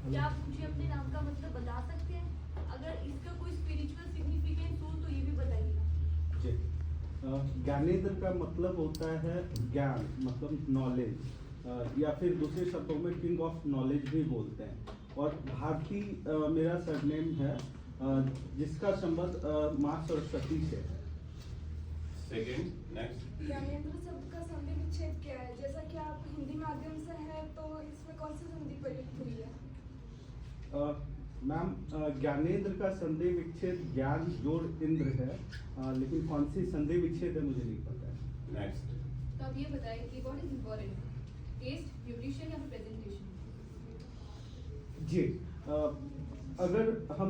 क्या आप मुझे अपने नाम का मतलब बता सकते हैं? अगर इसका कोई स्पिरिचुअल सिग्निफिकेंस हो तो ये भी बताइए। जी। ज्ञानेंद्र का मतलब होता है ज्ञान, मतलब नॉलेज, या फिर दूसरे शब्दों में किंग ऑफ नॉलेज भी बोलते हैं। और भारती मेरा सरनेम है, जिसका संबंध माँ सरस्वती से है। Second next. ज्ञानेंद्र शब्द का संधि विच्छेद क्या है? जैसा कि आप हिंदी माध्यम से हैं तो इसमें कौन सी संधि प्रयुक्त हुई है? मैम, ज्ञानेंद्र का संधि विच्छेद ज्ञान जोड़ इंद्र है, लेकिन कौन सी संधि विच्छेद है मुझे नहीं पता है। नेक्स्ट। तो आप ये बताइए कि what is important, taste, nutrition या फिर प्रेजेंटेशन? जी, अगर हम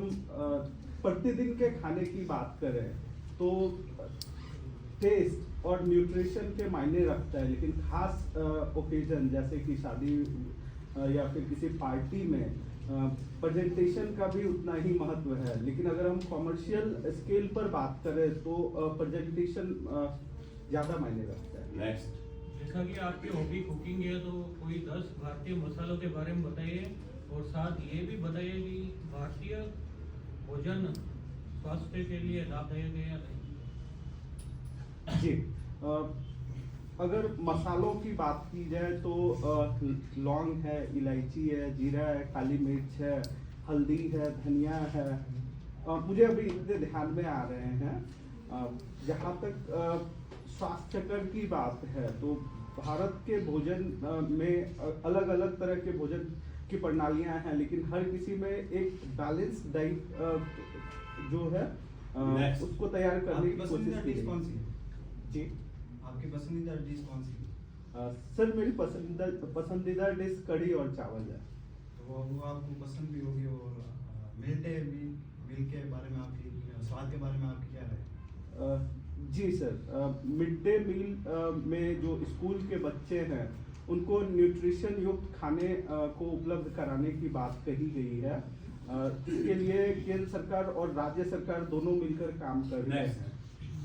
प्रतिदिन के खाने की बात करें तो टेस्ट और न्यूट्रिशन के मायने रखता है, लेकिन खास ओकेजन जैसे कि शादी या फिर किसी पार्टी में प्रेजेंटेशन का भी उतना ही महत्व है। लेकिन अगर हम कॉमर्शियल स्केल पर बात करें तो प्रेजेंटेशन ज़्यादा मायने रखता है। नेक्स्ट। जैसा कि आपकी हॉबी कुकिंग है तो कोई 10 भारतीय मसालों के बारे में बताइए, और साथ ये भी बताइए कि भारतीय भोजन स्वास्थ्य के लिए लाभदायक है या नहीं। जी, अगर मसालों की बात की जाए तो लौंग है, इलायची है, जीरा है, काली मिर्च है, हल्दी है, धनिया है। मुझे अभी इतने ध्यान में आ रहे हैं। जहाँ तक स्वास्थ्यकर की बात है तो भारत के भोजन में अलग अलग तरह के भोजन की प्रणालियाँ हैं, लेकिन हर किसी में एक बैलेंस डाइट जो है उसको तैयार करने की कोशिश की डिश कौन सी है? जी, आपकी पसंदीदा डिश कौन सी है? सर मेरी पसंदीदा डिश कढ़ी और चावल है। तो वो आपको पसंद भी होगी। और मिड डे मील के बारे में आपकी स्वाद के बारे में आपकी क्या राय है? जी सर, मिड डे मील में जो स्कूल के बच्चे हैं उनको न्यूट्रिशन युक्त खाने को उपलब्ध कराने की बात कही गई है। इसके लिए केंद्र सरकार और राज्य सरकार दोनों मिलकर काम कर रहे हैं।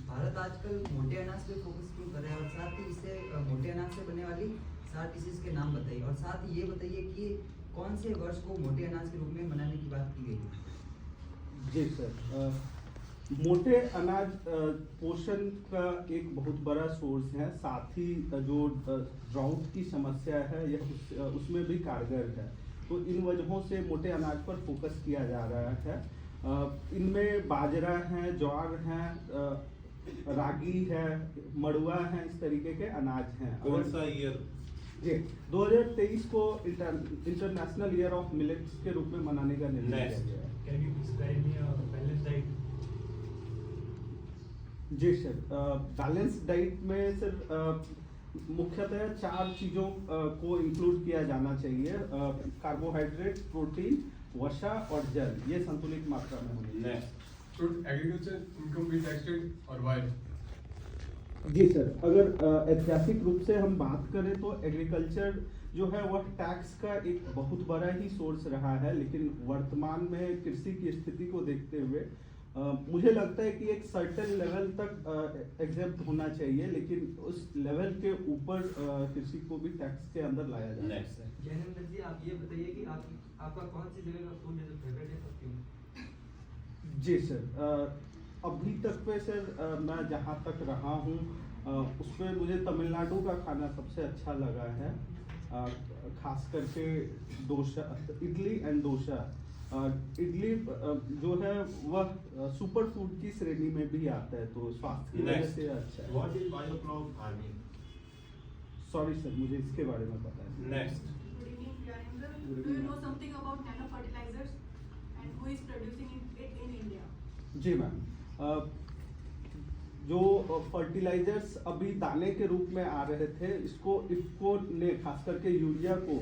भारत आजकल मोटे अनाज पे फोकस क्यों कर रहा है, और साथ ही इससे मोटे अनाज से बनने वाली 7 डिशेज के नाम बताइए, और साथ ही ये बताइए कि कौन से वर्ष को मोटे अनाज के रूप में मनाने की बात की गई है। जी सर, मोटे अनाज पोषण का एक बहुत बड़ा सोर्स है, साथ ही जो ड्राउट की समस्या है यह उसमें भी कारगर है। तो इन वजहों से मोटे अनाज पर फोकस किया जा रहा है। इनमें बाजरा है, ज्वार है, रागी है, मड़ुआ है, इस तरीके के अनाज हैं। कौन सा ईयर? जी, 2023 को इंटरनेशनल ईयर ऑफ मिलेट्स के रूप में मनाने का निर्णय किया गया है। Can you describe me a balance diet? जी सर, बैलेंस डाइट में सर मुख्यतः 4 चीज़ों को इंक्लूड किया जाना चाहिए। कार्बोहाइड्रेट, प्रोटीन, वसा और जल, ये संतुलित मात्रा में होनी चाहिए। Next. Should agriculture income be taxed or why? जी सर, अगर ऐतिहासिक रूप से हम बात करें तो एग्रीकल्चर जो है वह टैक्स का एक बहुत बड़ा ही सोर्स रहा है, लेकिन वर्तमान में कृषि की स्थिति को देखते हुए मुझे लगता है कि एक सर्टेन लेवल तक एग्जेप्ट होना चाहिए, लेकिन उस लेवल के ऊपर कृषि को भी टैक्स के अंदर लाया जा सकता है। ज्ञानेंद्र जी, आप ये बताइए कि आपका कौन सी जगह का फूड फेवरेट है, और क्यों? जी सर, अभी तक पे सर मैं जहाँ तक रहा हूँ उसमें मुझे तमिलनाडु का खाना सबसे अच्छा लगा है, खास करके डोसा, इडली एंड डोसा। इडली जो है वह सुपर फूड की श्रेणी में भी आता है, तो स्वास्थ्य की वजह से अच्छा है। What is biocrop farming? Sorry sir, मुझे इसके बारे में पता है। Next. Good evening, Gyanendra. Do you know something about nano fertilizers and who is producing it in India? जी मैम, जो फर्टिलाइजर्स अभी दाने के रूप में आ रहे थे, इसको इफ्को ने खास करके यूरिया को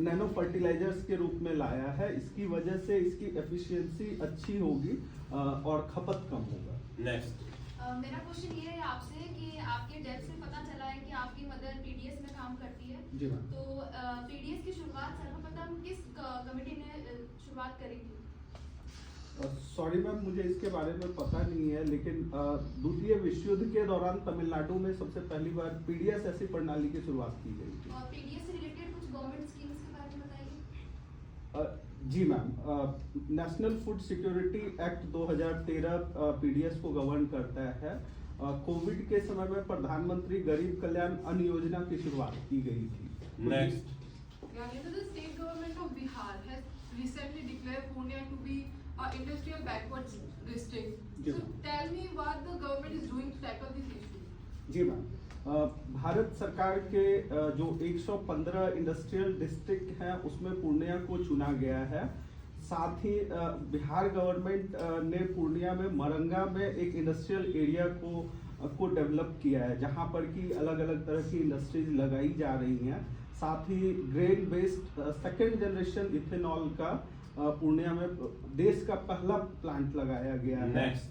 नैनो फर्टिलाइजर्स के रूप में लाया है। इसकी वजह से इसकी एफिशिएंसी अच्छी होगी और खपत कम होगा। नेक्स्ट। मेरा क्वेश्चन ये है आपसे कि आपके डेथ से पता चला है कि आपकी मदर पीडीएस में काम करती है। जी मैम। तो पीडीएस की शुरुआत सर्वप्रथम किस कमेटी ने शुरुआत करी थी? सॉरी मैम, मुझे इसके बारे में पता नहीं है, लेकिन द्वितीय विश्व युद्ध के दौरान तमिलनाडु में सबसे पहली बार पीडीएस ऐसी प्रणाली की शुरुआत की गई थी। और पीडीएस से रिलेटेड कुछ गवर्नमेंट स्कीम्स के बारे में बताइए। जी ma'am, national food security act 2013 PDS को गवर्न करता है। कोविड के समय में प्रधानमंत्री गरीब कल्याण अन्न योजना की शुरुआत की गई थी। Next. Yeah, the state government of Bihar has recently declared Purnia to be an industrial backward district. Yes. So tell me what the government is doing to tackle this issue. जी मैम, भारत सरकार के जो 115 industrial district हैं उसमें पूर्णिया को चुना गया है। साथ ही बिहार गवर्नमेंट ने पूर्णिया में मरंगा में एक इंडस्ट्रियल एरिया को डेवलप किया है, जहां पर कि अलग अलग तरह की इंडस्ट्रीज लगाई जा रही हैं। साथ ही grain based second generation ethanol का पूर्णिया में देश का पहला प्लांट लगाया गया है। Next.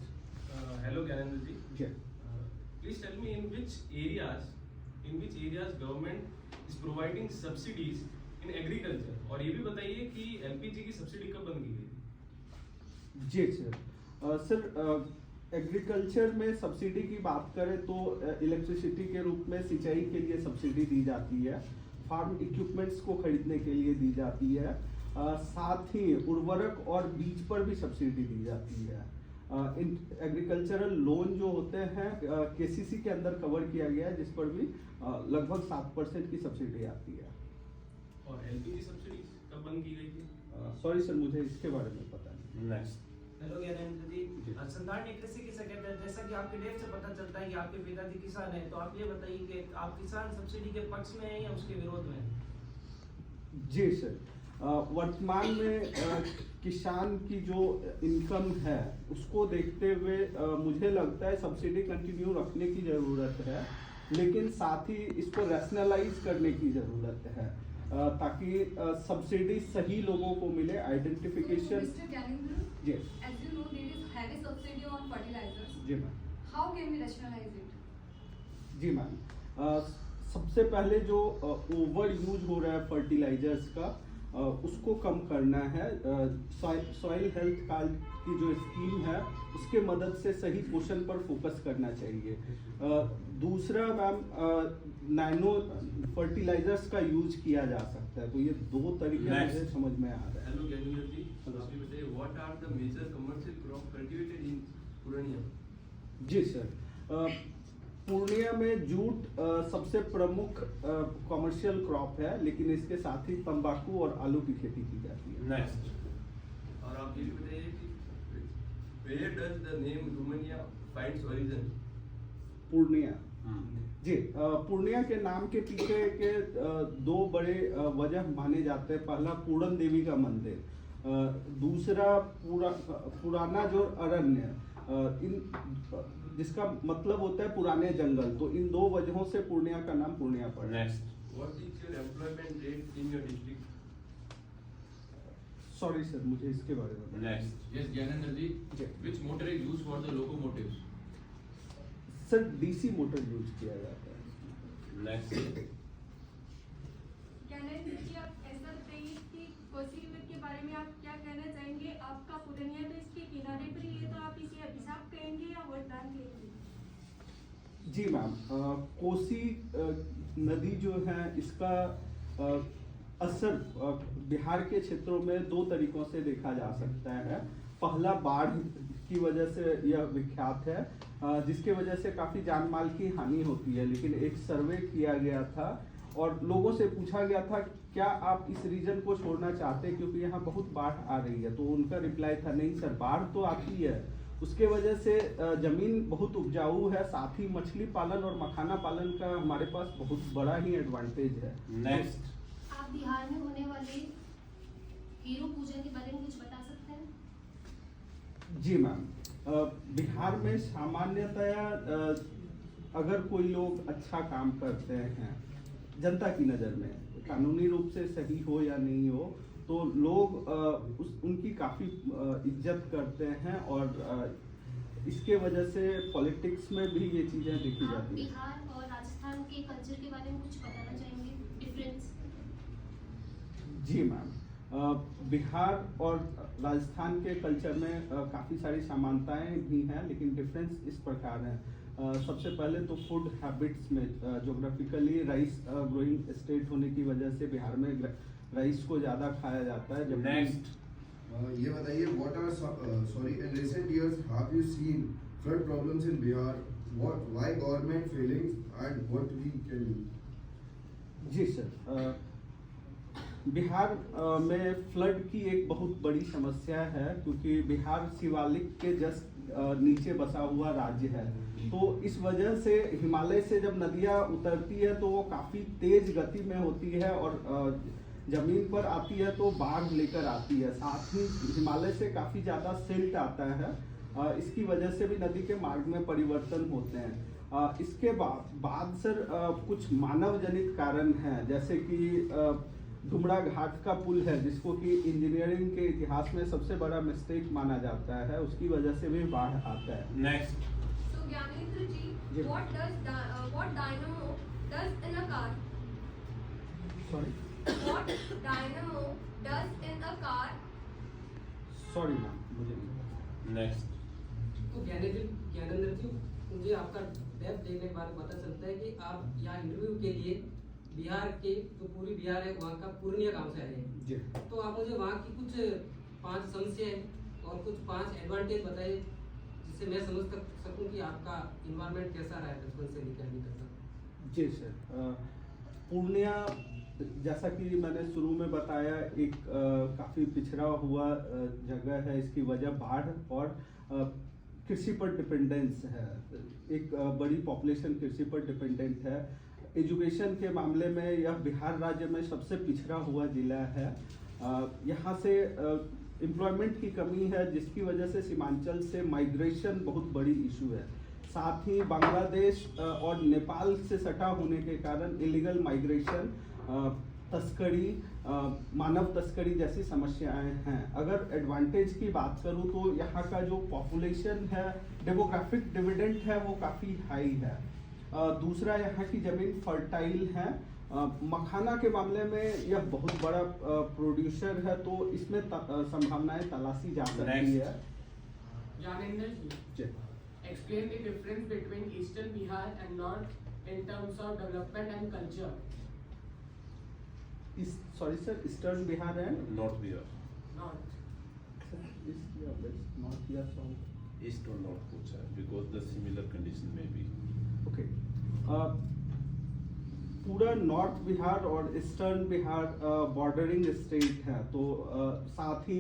Hello, Gyanendra ji. Ji. Please tell me in which areas government is providing subsidies in agriculture, और ये भी बताइए कि LPG की सब्सिडी कब बंद की गई? जी सर, एग्रीकल्चर में सब्सिडी की बात करें तो इलेक्ट्रिसिटी के रूप में सिंचाई के लिए सब्सिडी दी जाती है, फार्म इक्विपमेंट्स को खरीदने के लिए दी जाती है, साथ ही उर्वरक और बीज पर भी सब्सिडी दी जाती है। एग्रीकल्चरल लोन जो होते हैं केसीसी के अंदर कवर किया गया है, जिस पर भी लगभग 7% की सब्सिडी आती है। और LPG सब्सिडी कब बंद की गई थी? सॉरी सर, मुझे इसके बारे में पता नहीं। Next. हेलो ज्ञानेंद्र जी, संतान ने कृषि की सेक्रेटरी, जैसा कि आपके डेट से पता चलता है कि आपके पिताजी किसान हैं, तो आप ये बताइए कि आप किसान सब्सिडी के पक्ष में हैं या उसके विरोध में हैं? जी सर, वर्तमान में किसान की जो इनकम है उसको देखते हुए मुझे लगता है सब्सिडी कंटिन्यू रखने की ज़रूरत है, लेकिन साथ ही इसको रैशनलाइज करने की ज़रूरत है ताकि सब्सिडी सही लोगों को मिले। आइडेंटिफिकेशन। Mr. Gyanendra, जी as you know, there is heavy subsidy on fertilizers. जी ma'am. How can we rationalize it? जी मैम, सबसे पहले जो ओवर यूज हो रहा है फर्टिलाइजर्स का उसको कम करना है। सॉइल हेल्थ कार्ड की जो स्कीम है उसके मदद से सही पोषण पर फोकस करना चाहिए। दूसरा मैम, नैनो फर्टिलाइजर्स का यूज किया जा सकता है। तो ये दो तरीके मुझे समझ में आ रहा है। हेलो ज्ञानेंद्र जी, आप ये बताइए what are the major commercial crop cultivated in Purnia? जी सर, पूर्णिया में जूट सबसे प्रमुख कमर्शियल क्रॉप है, लेकिन इसके साथ ही तंबाकू और आलू की खेती की जाती है। Next. और आप ये भी बताइए कि where does the name Romania finds origin? Purnia. जी, पूर्णिया के नाम के पीछे के दो बड़े वजह माने जाते हैं। पहला पूरन देवी का मंदिर, दूसरा पुराना जो अरण्य, जिसका मतलब होता है पुराने जंगल। तो इन दो वजहों से पूर्णिया का नाम पूर्णिया पड़ा। Next. What is your employment rate in your district? Sorry sir, मुझे इसके बारे में पता Next. Yes, Gyanendra ji. जी। Which motor is used for the locomotives? Sir, DC motor use किया जाता है। Next. ज्ञानेंद्र जी, आप ऐसा बताइए कि कोसी रिवर के बारे में आप क्या कहना चाहेंगे? आपका पूर्णिया तो इसके किनारे पर ही है, तो आप इसे अभिशाप कहेंगे या वरदान कहेंगे? जी मैम, कोसी नदी जो है इसका असर बिहार के क्षेत्रों में दो तरीकों से देखा जा सकता है। पहला, बाढ़ की वजह से यह विख्यात है, जिसके वजह से काफ़ी जान माल की हानि होती है। लेकिन एक सर्वे किया गया था और लोगों से पूछा गया था क्या आप इस रीजन को छोड़ना चाहते हैं क्योंकि यहाँ बहुत बाढ़ आ रही है। तो उनका रिप्लाई था नहीं सर, बाढ़ तो आती है, उसके वजह से जमीन बहुत उपजाऊ है, साथ ही मछली पालन और मखाना पालन का हमारे पास बहुत बड़ा ही एडवांटेज है। Next. आप बिहार में होने वाले हीरो पूजा के बारे में कुछ बता सकते हैं? जी मैम, बिहार में सामान्यतया अगर कोई लोग अच्छा काम करते हैं जनता की नज़र में, कानूनी रूप से सही हो या नहीं हो, तो लोग उनकी काफ़ी इज्जत करते हैं और इसके वजह से पॉलिटिक्स में भी ये चीज़ें देखी आप जाती हैं। बिहार और राजस्थान के कल्चर के बारे में कुछ बताना चाहेंगे, डिफरेंस? जी मैम, बिहार और राजस्थान के कल्चर में काफ़ी सारी समानताएं भी हैं, लेकिन डिफरेंस इस प्रकार है। सबसे पहले तो फूड हैबिट्स में, जोग्राफिकली राइस ग्रोइंग स्टेट होने की वजह से बिहार में राइस को ज़्यादा खाया जाता है, जबकि ये बताइए what are sorry in recent years have you seen flood problems in Bihar? Why government failing and what we can do? जी सर, बिहार में फ्लड की एक बहुत बड़ी समस्या है क्योंकि बिहार शिवालिक के जस्ट नीचे बसा हुआ राज्य है। तो इस वजह से हिमालय से जब नदियाँ उतरती है तो वो काफ़ी तेज गति में होती है और जमीन पर आती है तो बाढ़ लेकर आती है। साथ ही हिमालय से काफ़ी ज़्यादा सिल्ट आता है, इसकी वजह से भी नदी के मार्ग में परिवर्तन होते हैं। इसके बाद सर कुछ मानव जनित कारण हैं, जैसे कि धुमड़ा घाट का पुल है जिसको कि इंजीनियरिंग के इतिहास में सबसे बड़ा मिस्टेक माना जाता है, उसकी वजह से भी बाढ़ आता है। Next. So Gyanendra ji, what dynamo does in a car? Sorry What dynamo does in a car? Sorry ma'am, मुझे नहीं। नेक्स्ट। तो ज्ञानेंद्र जी, मुझे आपका डेप्थ देखने के बाद पता चलता है कि आप यहाँ इंटरव्यू के लिए बिहार के जो पूरी बिहार है वहाँ का पूर्णिया गांव से आए हैं जी। तो आप मुझे वहाँ की कुछ 5 समस्याएं और कुछ 5 एडवांटेज बताइए जिससे मैं समझ सकूं कि आपका इन्वायरमेंट कैसा रहा है बचपन से लेकर अभी तक। जी सर, पूर्णिया जैसा कि मैंने शुरू में बताया एक काफ़ी पिछड़ा हुआ जगह है। इसकी वजह बाढ़ और कृषि पर डिपेंडेंस है। एक बड़ी पॉपुलेशन कृषि पर डिपेंडेंट है। एजुकेशन के मामले में यह बिहार राज्य में सबसे पिछड़ा हुआ जिला है। यहाँ से एम्प्लॉयमेंट की कमी है जिसकी वजह से सीमांचल से माइग्रेशन बहुत बड़ी इशू है। साथ ही बांग्लादेश और नेपाल से सटा होने के कारण इलीगल माइग्रेशन, तस्करी, मानव तस्करी जैसी समस्याएं हैं। अगर एडवांटेज की बात करूं तो यहाँ का जो पॉपुलेशन है, डेमोग्राफिक डिविडेंड है वो काफ़ी हाई है। दूसरा, यहाँ की ज़मीन फर्टाइल है। मखाना के मामले में यह बहुत बड़ा प्रोड्यूसर है तो इसमें संभावनाएं तलाशी जा सकती है। ज्ञानेंद्र जी, explain the difference between Eastern Bihar and North in terms of development and culture. Sorry sir, eastern Bihar and north Bihar. North. North या साउथ? ईस्ट और नॉर्थ पूछा है बिकॉज द सिमिलर कंडीशन में भी। ओके, पूरा नॉर्थ बिहार और ईस्टर्न बिहार बॉर्डरिंग स्टेट है तो साथ ही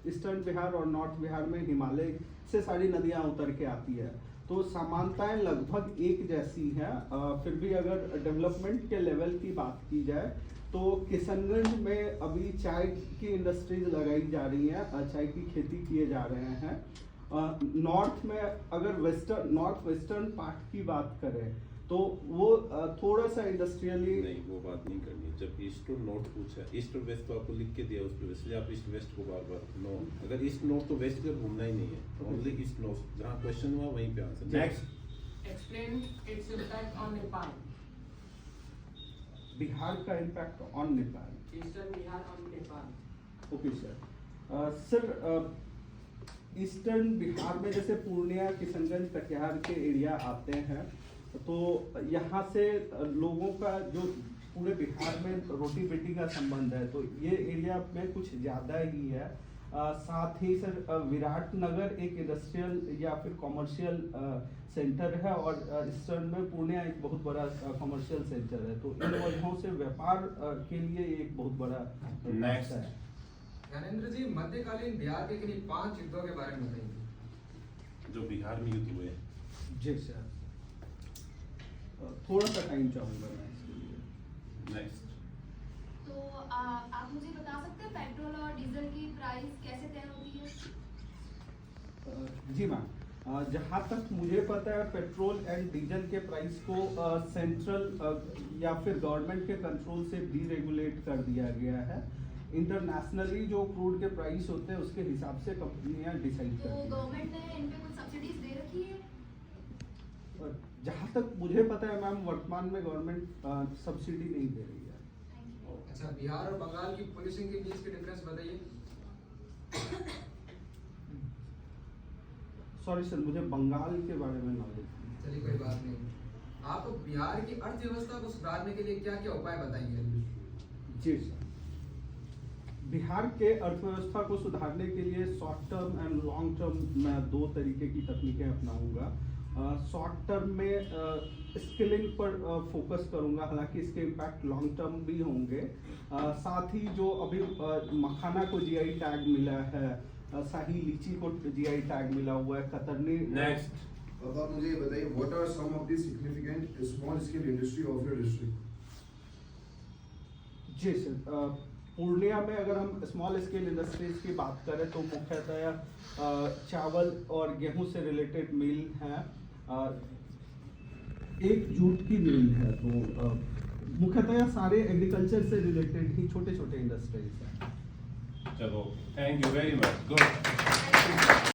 ईस्टर्न बिहार और नॉर्थ बिहार में हिमालय से सारी नदियां उतर के आती है तो समानताएं लगभग एक जैसी हैं। फिर भी अगर डेवलपमेंट के लेवल की बात की जाए तो किशनगंज में अभी चाय की इंडस्ट्रीज लगाई जा रही हैं, चाय की खेती किए जा रहे हैं। नॉर्थ में अगर नॉर्थ वेस्टर्न पार्ट की बात करें तो वो थोड़ा सा इंडस्ट्रियली नहीं, वो बात नहीं करनी। जब ईस्ट और नॉर्थ पूछा, ईस्ट और वेस्ट तो आपको लिख के दिया उस पर, इसलिए आप ईस्ट वेस्ट को बार बार नो, अगर ईस्ट नॉर्थ तो वेस्ट का घूमना ही नहीं है, ओनली ईस्ट नॉर्थ। जहाँ क्वेश्चन हुआ वहीं पे answer. Next. Explain its impact on Nepal. Bihar का impact on Nepal. Eastern Bihar on Nepal. Okay sir. Sir, eastern Bihar में जैसे पूर्णिया, किशनगंज, कटिहार के एरिया आते हैं तो यहाँ से लोगों का जो पूरे बिहार में रोटी बेटी का संबंध है तो ये एरिया में कुछ ज़्यादा ही है। साथ ही सर विराटनगर एक इंडस्ट्रियल या फिर कॉमर्शियल सेंटर है और ईस्टर्न में पूर्णिया एक बहुत बड़ा कॉमर्शियल सेंटर है तो इन वजहों से व्यापार के लिए एक बहुत बड़ा नेक्स्ट है। ज्ञानेंद्र जी, मध्यकालीन बिहार के करीब 5 युद्धों के बारे में बताइए। जो बिहार में युद्ध हुए। जी सर, थोड़ा सा टाइम चाहूँगा मैं इसके लिए। नेक्स्ट। तो आप मुझे बता सकते हैं पेट्रोल और डीजल की प्राइस कैसे तय होती है? जी मैम, जहाँ तक मुझे पता है पेट्रोल एंड डीजल के प्राइस को सेंट्रल या फिर गवर्नमेंट के कंट्रोल से डीरेगुलेट कर दिया गया है। इंटरनेशनली जो क्रूड के प्राइस होते हैं उसके हिसाब से कंपनियां डिसाइड करती हैं। तो गवर्नमेंट ने इन पे कुछ सब्सिडीज दे रखी है? जहाँ तक मुझे पता है मैम, वर्तमान में गवर्नमेंट सब्सिडी नहीं दे रही है। अच्छा, बिहार और बंगाल की पोल्यूशन के बीच के डिफरेंस बताइए। सॉरी सर, मुझे बंगाल के बारे में नॉलेज नहीं। चलिए, कोई बात नहीं। आप बिहार की अर्थव्यवस्था को सुधारने के लिए क्या क्या उपाय बताएंगे? जी सर, बिहार के अर्थव्यवस्था को सुधारने के लिए short term and long term मैं दो तरीके की तकनीकें अपनाऊंगा। शॉर्ट टर्म में स्किलिंग पर फोकस करूंगा, हालांकि इसके इम्पैक्ट लॉन्ग टर्म भी होंगे। साथ ही जो अभी मखाना को जीआई टैग मिला है, शाही लीची को जीआई टैग मिला हुआ है, कतरनी। नेक्स्ट। अब आप मुझे ये बताइए, what are some of the significant small scale industry of your district? जी सर, पूर्णिया में अगर हम स्मॉल स्केल इंडस्ट्रीज की बात करें तो मुख्यतः चावल और गेहूं से रिलेटेड मिल है, एक जूट की मिल है, तो मुख्यतः सारे एग्रीकल्चर से रिलेटेड ही छोटे छोटे इंडस्ट्रीज हैं। चलो, thank you very much, good.